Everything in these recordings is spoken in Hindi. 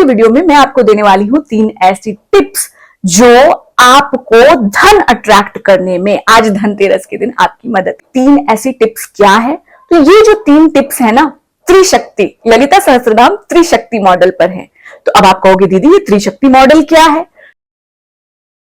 की वीडियो में मैं आपको देने वाली हूं 3 ऐसी टिप्स जो आपको धन अट्रैक्ट करने में आज धनतेरस के दिन आपकी मदद। 3 ऐसी टिप्स क्या है? तो ये जो 3 टिप्स है ना, त्रिशक्ति ललिता सहस्त्रनाम त्रिशक्ति मॉडल पर है। तो अब आप कहोगे दीदी ये त्रिशक्ति मॉडल क्या है?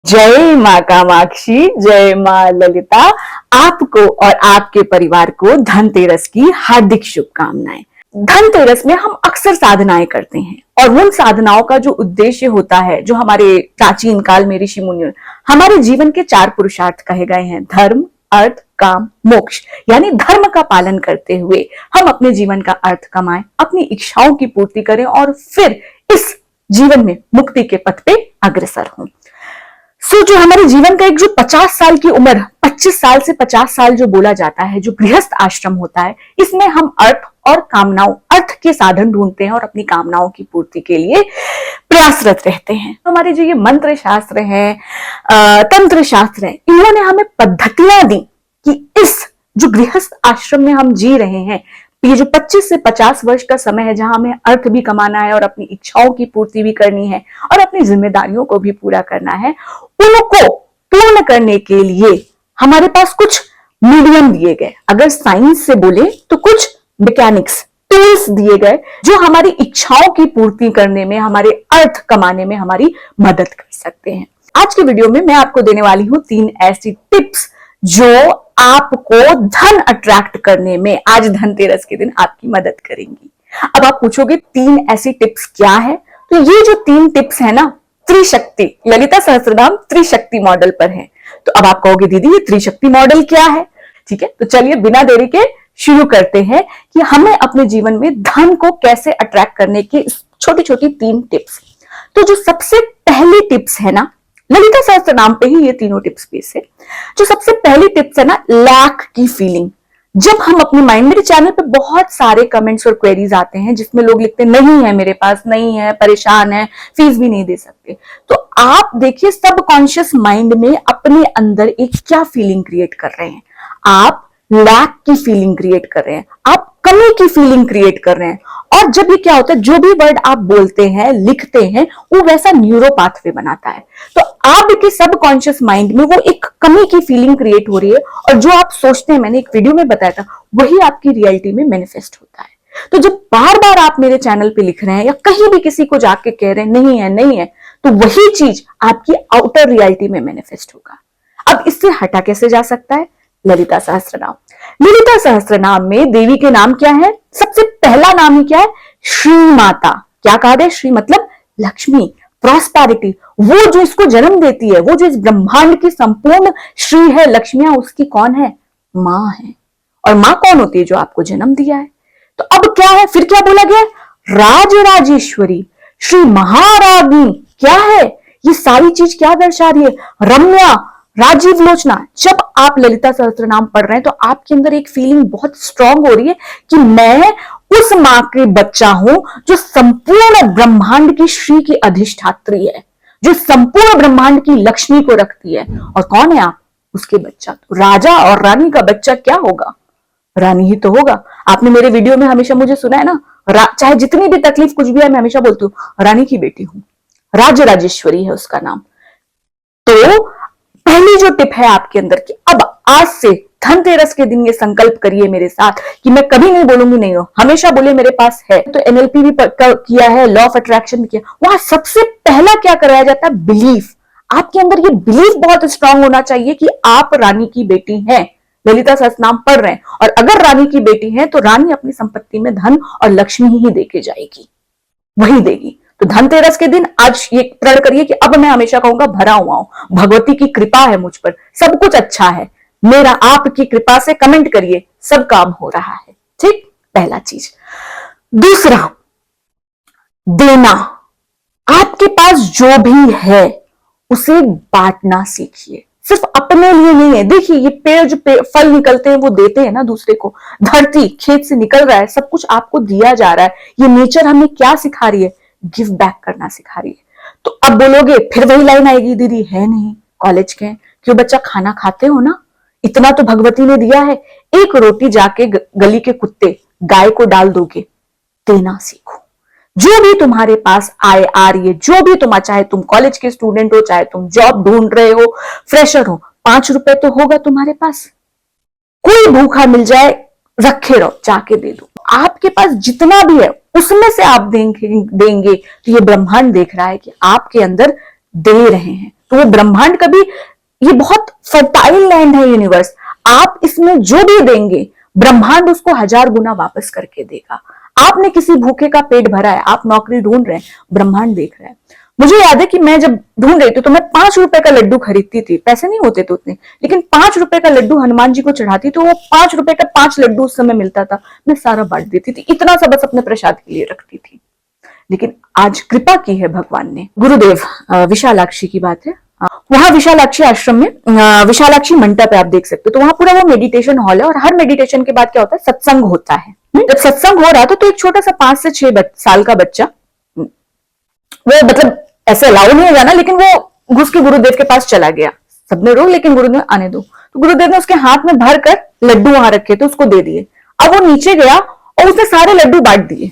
जय मां कामाक्षी, जय मां ललिता। आपको और आपके परिवार को धनतेरस की हार्दिक शुभकामनाएं। धनतेरस में हम अक्सर साधनाएं करते हैं और उन साधनाओं का जो उद्देश्य होता है, जो हमारे प्राचीन काल में ऋषि मुनियों, हमारे जीवन के 4 पुरुषार्थ कहे गए हैं, धर्म, अर्थ, काम, मोक्ष। यानी धर्म का पालन करते हुए हम अपने जीवन का अर्थ कमाएं, अपनी इच्छाओं की पूर्ति करें और फिर इस जीवन में मुक्ति के पथ पे अग्रसर हों। जो हमारे जीवन का एक जो 50 साल की उम्र, 25 साल से 50 साल जो बोला जाता है, जो गृहस्थ आश्रम होता है, इसमें हम अर्थ और कामनाओं, अर्थ के साधन ढूंढते हैं और अपनी कामनाओं की पूर्ति के लिए प्रयासरत रहते हैं। तो हमारे जो ये मंत्र शास्त्र है, तंत्र शास्त्र है, इन्होंने हमें पद्धतियां दी कि इस जो गृहस्थ आश्रम में हम जी रहे हैं, ये जो 25 से 50 वर्ष का समय है, जहां हमें अर्थ भी कमाना है और अपनी इच्छाओं की पूर्ति भी करनी है और अपनी जिम्मेदारियों को भी पूरा करना है, उनको पूर्ण करने के लिए हमारे पास कुछ मीडियम दिए गए। अगर साइंस से बोले तो कुछ मैकेनिक्स टूल्स दिए गए जो हमारी इच्छाओं की पूर्ति करने में, हमारे अर्थ कमाने में हमारी मदद कर सकते हैं। आज की वीडियो में मैं आपको देने वाली हूं 3 ऐसी टिप्स जो आपको धन अट्रैक्ट करने में आज धनतेरस के दिन आपकी मदद करेंगी। अब आप पूछोगे 3 ऐसी टिप्स क्या है? तो ये जो 3 टिप्स है ना, त्रिशक्ति ललिता सहस्त्रनाम त्रिशक्ति मॉडल पर है। तो अब आप कहोगे दीदी ये त्रिशक्ति मॉडल क्या है? ठीक है, तो चलिए बिना देरी के शुरू करते हैं कि हमें अपने जीवन में धन को कैसे अट्रैक्ट करने की छोटी छोटी 3 टिप्स। तो जो सबसे पहली टिप्स है ना, ललिता सहस्त्रनाम पे ही ये तीनों टिप्स बेस है। जो सबसे पहली टिप्स है ना, लैक की फीलिंग। जब हम अपने माइंड, मेरे चैनल पे बहुत सारे कमेंट्स और क्वेरीज आते हैं जिसमें लोग लिखते हैं नहीं है मेरे पास, नहीं है, परेशान है, फीस भी नहीं दे सकते। तो आप देखिए सबकॉन्शियस माइंड में अपने अंदर एक क्या फीलिंग क्रिएट कर रहे हैं? आप लैक की फीलिंग क्रिएट कर रहे हैं, आप कमी की फीलिंग क्रिएट कर रहे हैं। और जब ये क्या होता है, जो भी वर्ड आप बोलते हैं, लिखते हैं, वो वैसा न्यूरो पाथवे बनाता है। तो आपके सबकॉन्शियस माइंड में वो एक कमी की फीलिंग क्रिएट हो रही है और जो आप सोचते हैं, मैंने एक वीडियो में बताया था, वही आपकी रियलिटी में मैनिफेस्ट होता है। तो जब बार बार आप मेरे चैनल पे लिख रहे हैं या कहीं भी किसी को जाके कह रहे हैं नहीं है, नहीं है, तो वही चीज आपकी आउटर रियलिटी में मैनिफेस्ट होगा। अब इससे हटा कैसे जा सकता है? ललिता सहस्त्रनाम। ललिता सहस्त्रनाम में देवी के नाम क्या है? सबसे पहला नाम ही क्या है? श्री माता। क्या कहा है? श्री मतलब लक्ष्मी, प्रॉस्पेरिटी। वो जो इसको जन्म देती है, वो जो इस ब्रह्मांड की संपूर्ण श्री है, लक्ष्मियां उसकी कौन है? मां है। और मां कौन होती है? जो आपको जन्म दिया है। तो अब क्या है, फिर क्या बोला गया? राजराजेश्वरी, श्री महारानी। क्या है ये सारी चीज? क्या दर्शा रही है? रम्या, राजीव लोचना। जब आप ललिता सहस्त्रनाम पढ़ रहे हैं तो आपके अंदर एक फीलिंग बहुत स्ट्रांग हो रही है कि मैं उस मां के बच्चा हूं जो संपूर्ण ब्रह्मांड की श्री की अधिष्ठात्री है, जो संपूर्ण ब्रह्मांड की लक्ष्मी को रखती है। और कौन है आप? उसके बच्चा। तो राजा और रानी का बच्चा क्या होगा? रानी ही तो होगा। आपने मेरे वीडियो में हमेशा मुझे सुना है ना, चाहे जितनी भी तकलीफ कुछ भी है, मैं हमेशा बोलती हूँ रानी की बेटी हूं, राजराजेश्वरी है उसका नाम। तो पहली जो टिप है आपके अंदर की, अब आज से धनतेरस के दिन ये संकल्प करिए मेरे साथ कि मैं कभी नहीं बोलूंगी नहीं हो, हमेशा बोले मेरे पास है। तो एनएलपी भी किया है, लॉ ऑफ अट्रैक्शन भी किया, वहां सबसे पहला क्या कराया जाता है? बिलीफ। आपके अंदर ये बिलीफ बहुत स्ट्रांग होना चाहिए कि आप रानी की बेटी हैं, ललिता सहस्त्रनाम पढ़ रहे हैं, और अगर रानी की बेटी है तो रानी अपनी संपत्ति में धन और लक्ष्मी ही देके जाएगी, वही देगी। तो धनतेरस के दिन आज ये प्रण करिए कि अब मैं हमेशा कहूंगा भरा हुआ हूं, भगवती की कृपा है मुझ पर, सब कुछ अच्छा है, मेरा आपकी कृपा से, कमेंट करिए सब काम हो रहा है। ठीक, पहला चीज। दूसरा, देना। आपके पास जो भी है उसे बांटना सीखिए, सिर्फ अपने लिए नहीं है। देखिए ये पेड़ जो फल निकलते हैं वो देते हैं ना दूसरे को, धरती खेत से निकल रहा है, सब कुछ आपको दिया जा रहा है। ये नेचर हमें क्या सिखा रही है? गिव बैक करना सिखा रही है। तो अब बोलोगे, फिर वही लाइन आएगी, दीदी है नहीं, कॉलेज के क्यों बच्चा, खाना खाते हो ना, इतना तो भगवती ने दिया है, एक रोटी जाके गली के कुत्ते, गाय को डाल दोगे। देना सीखो। जो भी तुम्हारे पास आय आ रही है, जो भी चाहे तुम कॉलेज के स्टूडेंट हो, चाहे तुम जॉब ढूंढ रहे हो, फ्रेशर हो, 5 रुपए तो होगा तुम्हारे पास। कोई भूखा मिल जाए, रखे रहो, जाके दे दो। आपके पास जितना भी है उसमें से आप देंगे तो ये ब्रह्मांड देख रहा है कि आपके अंदर दे रहे हैं। तो वो ब्रह्मांड कभी, ये बहुत फर्टाइल लैंड है यूनिवर्स, आप इसमें जो भी देंगे ब्रह्मांड उसको 1000 गुना वापस करके देगा। आपने किसी भूखे का पेट भरा है, आप नौकरी ढूंढ रहे हैं, ब्रह्मांड देख रहा है। मुझे याद है कि मैं जब ढूंढ रही थी तो मैं 5 रुपए का लड्डू खरीदती थी, पैसे नहीं होते थे उतने, लेकिन 5 रुपए का लड्डू हनुमान जी को चढ़ाती तो वो 5 रुपए का 5 लड्डू उस समय मिलता था, मैं सारा बांट देती थी, इतना सा बस अपने प्रसाद के लिए रखती थी। लेकिन आज कृपा की है भगवान ने। गुरुदेव विशालाक्षी की बात है, वहां विशालाक्षी आश्रम में विशालाक्षी मंडप है, आप देख सकते हो, तो वहां पूरा वो मेडिटेशन हॉल है और हर मेडिटेशन के बाद क्या होता है, सत्संग होता है। जब सत्संग हो रहा था तो एक छोटा सा 5 से 6 साल का बच्चा, वो मतलब ऐसे अलाउ नहीं है जाना, लेकिन वो घुस के गुरुदेव के पास चला गया। सबने रोक, लेकिन गुरुदेव आने दो, तो गुरुदेव ने उसके हाथ में भर कर लड्डू वहां रखे थे, उसको दे दिए। अब वो नीचे गया और उसने सारे लड्डू बांट दिए,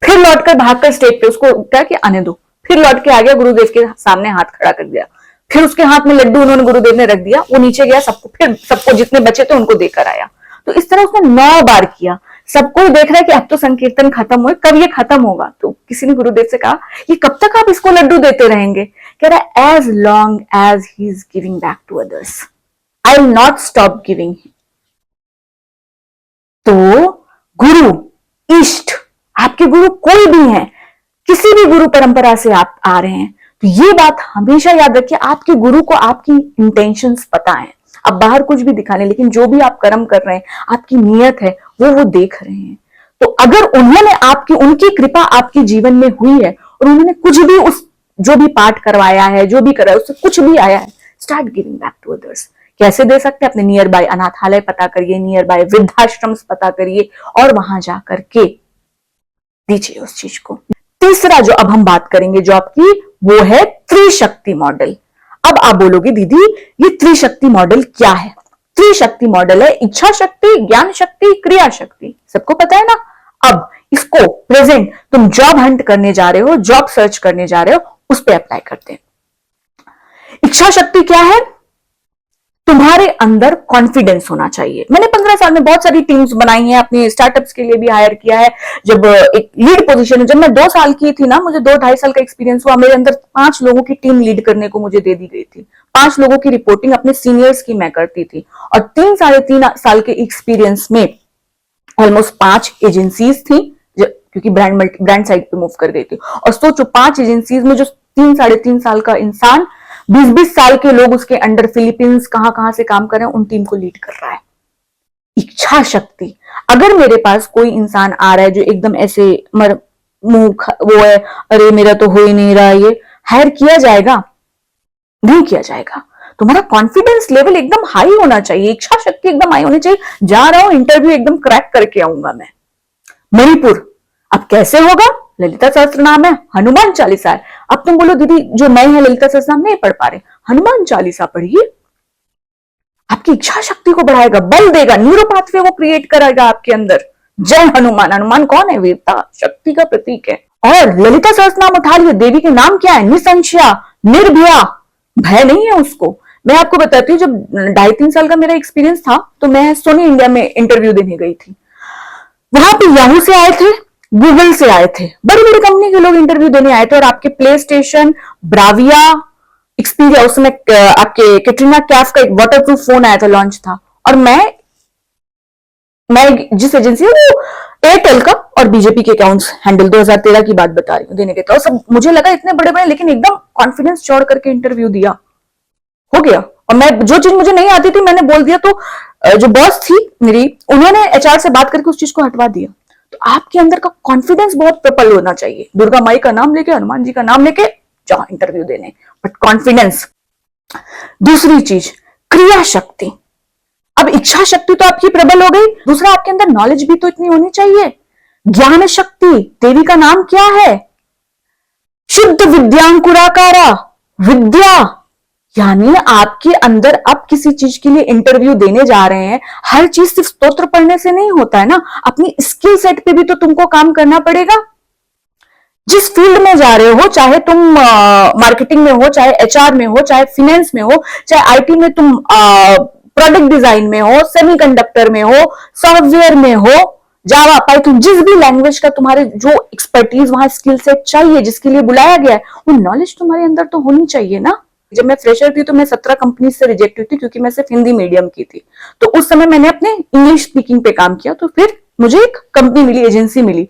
फिर लौटकर भागकर स्टेज पे उसको कहा कि आने दो, फिर लौट के आ गया, गुरुदेव के सामने हाथ खड़ा कर दिया, फिर उसके हाथ में लड्डू उन्होंने गुरुदेव ने रख दिया, वो नीचे गया, सबको फिर सबको जितने बचे थे उनको देकर आया। तो इस तरह उसने 9 बार किया। सबको देख रहा है कि अब तो संकीर्तन खत्म हुए, कब ये खत्म होगा? तो किसी ने गुरुदेव से कहा, ये कब तक आप इसको लड्डू देते रहेंगे? कह रहा है, as long as he is giving back to others, I will not stop giving. तो गुरु, इष्ट, आपके गुरु कोई भी है, किसी भी गुरु परंपरा से आप आ रहे हैं, तो ये बात हमेशा याद रखिए, आपके गुरु को आपकी इंटेंशंस पता है। आप बाहर कुछ भी दिखा लें, लेकिन जो भी आप कर्म कर रहे हैं, आपकी नीयत है, वो देख रहे हैं। तो अगर उन्होंने उनकी कृपा आपके जीवन में हुई है और उन्होंने कुछ भी जो भी पाठ करवाया है, जो भी करा है, उससे कुछ भी आया है, start giving back to others. कैसे दे सकते हैं? अपने नियर बाय अनाथालय पता करिए, नियर बाय वृद्धाश्रम पता करिए और वहां जाकर के दीजिए उस चीज को। तीसरा जो अब हम बात करेंगे जो आपकी, वो है त्रिशक्ति मॉडल। अब आप बोलोगे दीदी ये त्रिशक्ति मॉडल क्या है? त्रिशक्ति मॉडल है इच्छा शक्ति, ज्ञान शक्ति, क्रिया शक्ति, सबको पता है ना। अब इसको प्रेजेंट तुम जॉब हंट करने जा रहे हो, जॉब सर्च करने जा रहे हो, उस पर अप्लाई करते हैं। इच्छा शक्ति क्या है? तुम्हारे अंदर कॉन्फिडेंस होना चाहिए। मैंने 15 साल में बहुत सारी टीम्स बनाई हैं, अपनी स्टार्टअप्स के लिए भी हायर किया है। जब एक लीड पोजीशन है, जब मैं 2 साल की थी ना, मुझे 2-2.5 साल का एक्सपीरियंस हुआ, मेरे अंदर 5 लोगों की टीम लीड करने को मुझे दे दी गई थी। 5 लोगों की रिपोर्टिंग अपने सीनियर्स की मैं करती थी, और 3-3.5 साल के एक्सपीरियंस में ऑलमोस्ट 5 एजेंसीज थी, क्योंकि ब्रांड साइड पे मूव कर गई थी। और सोचो 5 एजेंसीज में जो 3-3.5 साल का इंसान, 20-20 साल के लोग उसके अंडर, फिलीपींस कहां से काम कर रहे हैं, उन टीम को लीड कर रहा है। इच्छा शक्ति। अगर मेरे पास कोई इंसान आ रहा है जो एकदम ऐसे वो है, अरे मेरा तो हो ही नहीं रहा, ये हायर किया जाएगा? नहीं किया जाएगा। तुम्हारा कॉन्फिडेंस लेवल एकदम हाई होना चाहिए, इच्छा शक्ति एकदम हाई होनी चाहिए। जा रहा हूं इंटरव्यू, एकदम क्रैक करके आऊंगा मैं। मणिपुर, अब कैसे होगा? ललिता सहस्त्रनाम है, हनुमान चालीसा है। अब तुम बोलो दीदी जो नए हैं ललिता सहस्त्रनाम नहीं पढ़ पा रहे, हनुमान चालीसा पढ़िए, आपकी इच्छा शक्ति को बढ़ाएगा, बल देगा, न्यूरो पाथवे वो क्रिएट करेगा आपके अंदर। जय हनुमान। हनुमान कौन है? वीरता, शक्ति का प्रतीक है। और ललिता सहस्त्रनाम उठा लिया, देवी के नाम क्या है? निसंशया, निर्भया, भय नहीं है उसको। मैं आपको बताती हूँ, जब 2.5-3 साल का मेरा एक्सपीरियंस था, तो मैं सोनी इंडिया में इंटरव्यू देने गई थी। वहां पे याहू से आए थे, गूगल से आए थे, बड़ी बड़ी कंपनी के लोग इंटरव्यू देने आए थे, और आपके प्ले स्टेशन, ब्राविया, एक्सपीरिया, उसमें आपके कैटरीना कैफ का एक वाटरप्रूफ फोन आया था, लॉन्च था। और मैं जिस एजेंसी है वो एयरटेल का और बीजेपी के अकाउंट्स हैंडल, 2013 की बात बता रही हूँ, देने के था। और सब मुझे लगा इतने बड़े बड़े, लेकिन एकदम कॉन्फिडेंस छोड़ करके इंटरव्यू दिया, हो गया। और मैं जो चीज मुझे नहीं आती थी मैंने बोल दिया, तो जो बॉस थी मेरी, उन्होंने एचआर से बात करके उस चीज को हटवा दिया। तो आपके अंदर का कॉन्फिडेंस बहुत प्रबल होना चाहिए। दुर्गा माई का नाम लेके, हनुमान जी का नाम लेके जाओ इंटरव्यू देने, बट कॉन्फिडेंस। दूसरी चीज, क्रिया शक्ति। अब इच्छा शक्ति तो आपकी प्रबल हो गई, दूसरा आपके अंदर नॉलेज भी तो इतनी होनी चाहिए। ज्ञान शक्ति, देवी का नाम क्या है? शुद्ध विद्यांकुराकारा, विद्या, यानी आपके अंदर अब किसी चीज के लिए इंटरव्यू देने जा रहे हैं, हर चीज सिर्फ स्तोत्र पढ़ने से नहीं होता है ना, अपनी स्किल सेट पे भी तो तुमको काम करना पड़ेगा। जिस फील्ड में जा रहे हो, चाहे तुम मार्केटिंग में हो, चाहे एचआर में हो, चाहे फाइनेंस में हो, चाहे आईटी में तुम प्रोडक्ट डिजाइन में हो, सेमीकंडक्टर में हो, सॉफ्टवेयर में हो, जावा पाइथन, जिस भी लैंग्वेज का तुम्हारे जो एक्सपर्टीज वहां स्किल सेट चाहिए, जिसके लिए बुलाया गया है, वो नॉलेज तुम्हारे अंदर तो होनी चाहिए ना। जब मैं फ्रेशर थी तो मैं 17 कंपनी से रिजेक्ट हुई थी, क्योंकि मैं सिर्फ हिंदी मीडियम की थी। तो उस समय मैंने अपने इंग्लिश स्पीकिंग पे काम किया, तो फिर मुझे एक कंपनी मिली, एजेंसी मिली।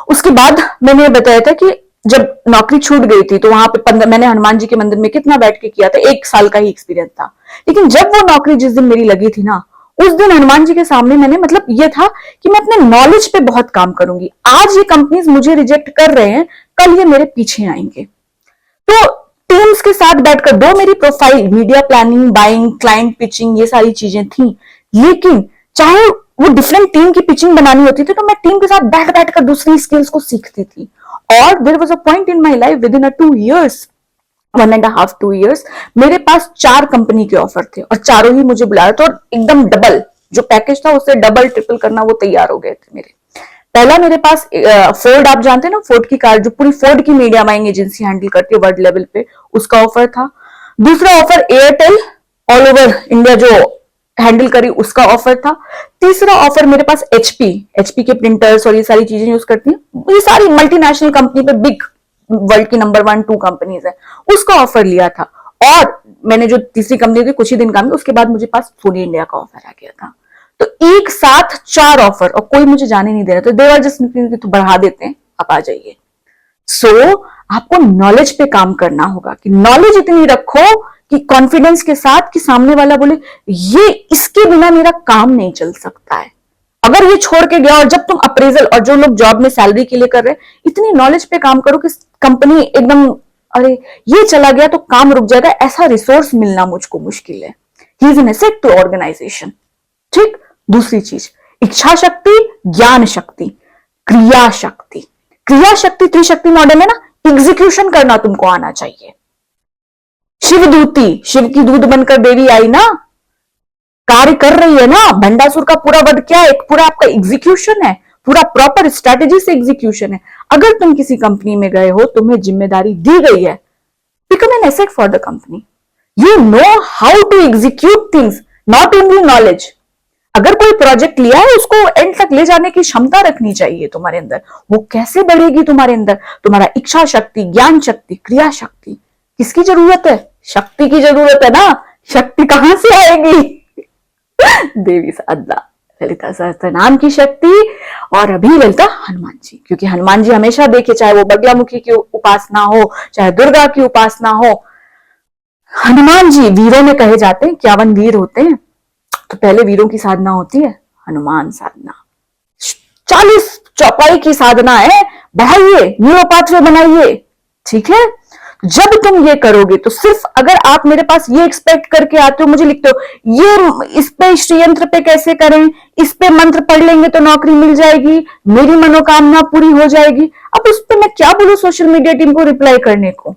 उसके बाद मैंने ये बताया था कि जब नौकरी छूट गई थी तो वहां पे मैंने हनुमान जी के मंदिर में कितना बैठ के किया था, 1 साल का ही एक्सपीरियंस था। लेकिन जब वो नौकरी जिस दिन मेरी लगी थी ना, उस दिन हनुमान जी के सामने मैंने, मतलब ये था कि मैं अपने नॉलेज पे बहुत काम करूंगी। आज ये कंपनीज मुझे रिजेक्ट कर रहे हैं, कल ये मेरे पीछे आएंगे। तो टीम्स के साथ बैठकर, दो मेरी profile media planning, buying, client pitching, ये सारी चीजें थी, लेकिन चाहे वो डिफरेंट टीम की पिचिंग बनानी होती थी तो मैं टीम के साथ बैठ बैठकर दूसरी स्किल्स को सीखती थी। और there was a point in my life, within 2 years, 1.5 2 years, मेरे पास 4 कंपनी के ऑफर थे और चारों ही मुझे बुलाया था, और एकदम डबल जो पैकेज था उससे डबल ट्रिपल करना वो तैयार हो गए थे मेरे। पहला मेरे पास फोर्ड, आप जानते हैं ना फोर्ड की कार, जो पूरी फोर्ड की मीडिया बाइंग एजेंसी हैंडल करती है वर्ल्ड लेवल पे, उसका ऑफर था। दूसरा offer Airtel all over India जो हैंडल करी, उसका ऑफर था। तीसरा ऑफर मेरे पास एचपी के प्रिंटर्स और ये सारी चीजें यूज करती हैं, ये सारी मल्टीनेशनल कंपनी पे, बिग वर्ल्ड की नंबर 1 2 कंपनीज है, उसका ऑफर लिया था। और मैंने जो तीसरी कंपनी थी कुछ ही दिन काम में, उसके बाद मुझे पास सोनी इंडिया का ऑफर आ गया था। तो एक साथ 4 ऑफर, और कोई मुझे जाने नहीं दे रहा, तो देवर जस्ट तो बढ़ा देते हैं, आप आ जाइए। सो आपको नॉलेज पे काम करना होगा, कि नॉलेज इतनी रखो कि कॉन्फिडेंस के साथ, कि सामने वाला बोले ये इसके बिना मेरा काम नहीं चल सकता है। अगर ये छोड़ के गया, और जब तुम अप्रेजल, और जो लोग जॉब में सैलरी के लिए कर रहे हैं, इतनी नॉलेज पे काम करो कि कंपनी एकदम, अरे ये चला गया तो काम रुक जाएगा, ऐसा रिसोर्स मिलना मुझको मुश्किल है। He is an asset to organisation. ठीक। दूसरी चीज, इच्छा शक्ति, ज्ञान शक्ति, क्रिया शक्ति। क्रिया शक्ति त्रिशक्ति मॉडल है ना, एग्जीक्यूशन करना तुमको आना चाहिए। शिवदूती, शिव की दूध बनकर देवी आई ना, कार्य कर रही है ना। भंडासुर का पूरा वध क्या है, एक पूरा आपका एग्जीक्यूशन है, पूरा प्रॉपर स्ट्रेटेजी से एग्जीक्यूशन है। अगर तुम किसी कंपनी में गए हो, तुम्हें जिम्मेदारी दी गई है, become an asset for the company. You know how to execute things, not only knowledge. अगर कोई प्रोजेक्ट लिया है, उसको एंड तक ले जाने की क्षमता रखनी चाहिए तुम्हारे अंदर। वो कैसे बढ़ेगी तुम्हारे अंदर? तुम्हारा इच्छा शक्ति, ज्ञान शक्ति, क्रिया शक्ति। किसकी जरूरत है? शक्ति की जरूरत है ना। शक्ति कहां से आएगी? देवी साधना, ललिता सहस्त्रनाम की शक्ति, और अभी ललिता हनुमान जी, क्योंकि हनुमान जी हमेशा देखे, चाहे वो बगलामुखी की उपासना हो, चाहे दुर्गा की उपासना हो, हनुमान जी वीरों में कहे जाते हैं। 51 वीर होते हैं, तो पहले वीरों की साधना होती है हनुमान साधना। 40 चौपाई की साधना है, बढ़ाइए, न्यू पाथवे बनाइए। ठीक है। जब तुम ये करोगे तो सिर्फ, अगर आप मेरे पास ये एक्सपेक्ट करके आते हो, मुझे लिखते हो ये इस पे श्री यंत्र पे कैसे करें, इस पे मंत्र पढ़ लेंगे तो नौकरी मिल जाएगी, मेरी मनोकामना पूरी हो जाएगी। अब उस पे मैं क्या बोलूं सोशल मीडिया टीम को रिप्लाई करने को?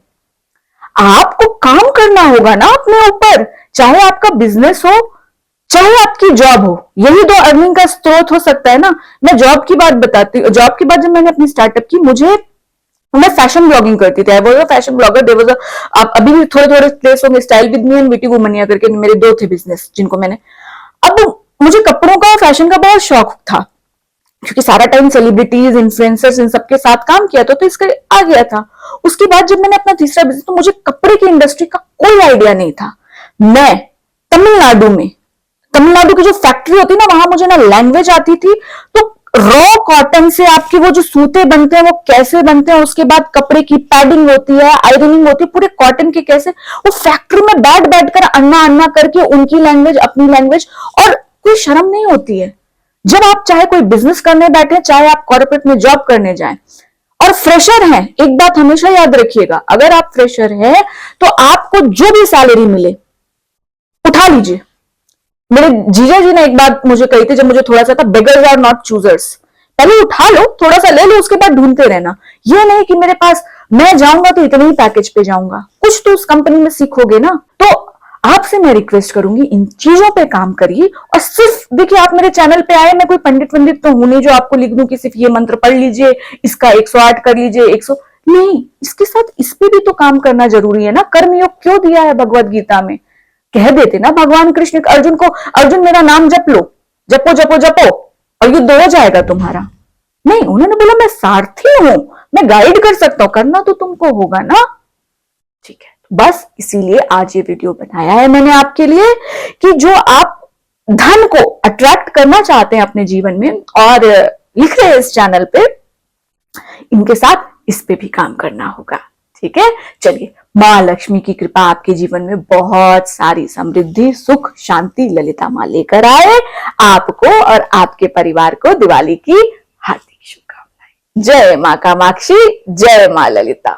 आपको काम करना होगा ना अपने ऊपर, चाहे आपका बिजनेस हो, चाहे आपकी जॉब हो। यही 2 अर्निंग का स्रोत हो सकता है ना। मैं जॉब की बात बताती हूँ। जॉब की बात जब मैंने अपनी स्टार्टअप की, मैं फैशन ब्लॉगिंग करती थी। वो फैशन ब्लॉगर, देयर वाज अभी भी थोड़े थोड़े प्लेस होंगे, style with me and witty वुमनिया करके मेरे 2 थे बिजनेस, जिनको मैंने, अब मुझे कपड़ों का, फैशन का बहुत शौक था, क्योंकि सारा टाइम सेलिब्रिटीज, इन्फ्लुएंसर्स, इन सबके साथ काम किया था, तो इसका आ गया था। उसके बाद जब मैंने अपना तीसरा बिजनेस, तो मुझे कपड़े की इंडस्ट्री का कोई आइडिया नहीं था। मैं तमिलनाडु की जो फैक्ट्री होती ना, वहां मुझे ना लैंग्वेज आती थी, तो रॉ कॉटन से आपके वो जो सूते बनते हैं वो कैसे बनते हैं, उसके बाद कपड़े की पैडिंग होती है, आयरनिंग होती है, पूरे कॉटन के कैसे, वो फैक्ट्री में बैठ बैठकर अन्ना अन्ना करके, उनकी लैंग्वेज अपनी लैंग्वेज, और कोई शर्म नहीं होती है। जब आप चाहे कोई बिजनेस करने बैठे, चाहे आप कॉर्पोरेट में जॉब करने जाएं, और फ्रेशर हैं, एक बात हमेशा याद रखिएगा, अगर आप फ्रेशर हैं तो आपको जो भी सैलरी मिले उठा लीजिए। मेरे जीजा जी ने एक बात मुझे कही थी, जब मुझे थोड़ा सा था, बेगर्स आर नॉट चूजर्स। पहले उठा लो, थोड़ा सा ले लो, उसके बाद ढूंढते रहना। ये नहीं कि मेरे पास, मैं जाऊंगा तो इतने ही पैकेज पे जाऊंगा, कुछ तो उस कंपनी में सीखोगे ना। तो आपसे मैं रिक्वेस्ट करूंगी, इन चीजों पे काम करिए। और सिर्फ देखिए, आप मेरे चैनल पे आए, मैं कोई पंडित तो हूं नहीं जो आपको लिख दूं कि सिर्फ ये मंत्र पढ़ लीजिए, इसका 108 कर लीजिए, 100, नहीं, इसके साथ इस पे भी तो काम करना जरूरी है ना। कर्मयोग क्यों दिया है भगवत गीता में? कह देते ना भगवान कृष्ण अर्जुन को, अर्जुन मेरा नाम जप लो, जपो जपो जपो और युद्ध हो जाएगा तुम्हारा। नहीं, उन्होंने बोला मैं सारथी हूं, मैं गाइड कर सकता हूं, करना तो तुमको होगा ना। ठीक है, बस इसीलिए आज ये वीडियो बनाया है मैंने आपके लिए कि जो आप धन को अट्रैक्ट करना चाहते हैं अपने जीवन में और लिख रहे हैं इस चैनल पे, इनके साथ इस पे भी काम करना होगा। ठीक है, चलिए, मां लक्ष्मी की कृपा आपके जीवन में बहुत सारी समृद्धि, सुख, शांति ललिता मां लेकर आए आपको और आपके परिवार को। दिवाली की हार्दिक शुभकामनाएं। जय मां कामाक्षी, जय मां ललिता।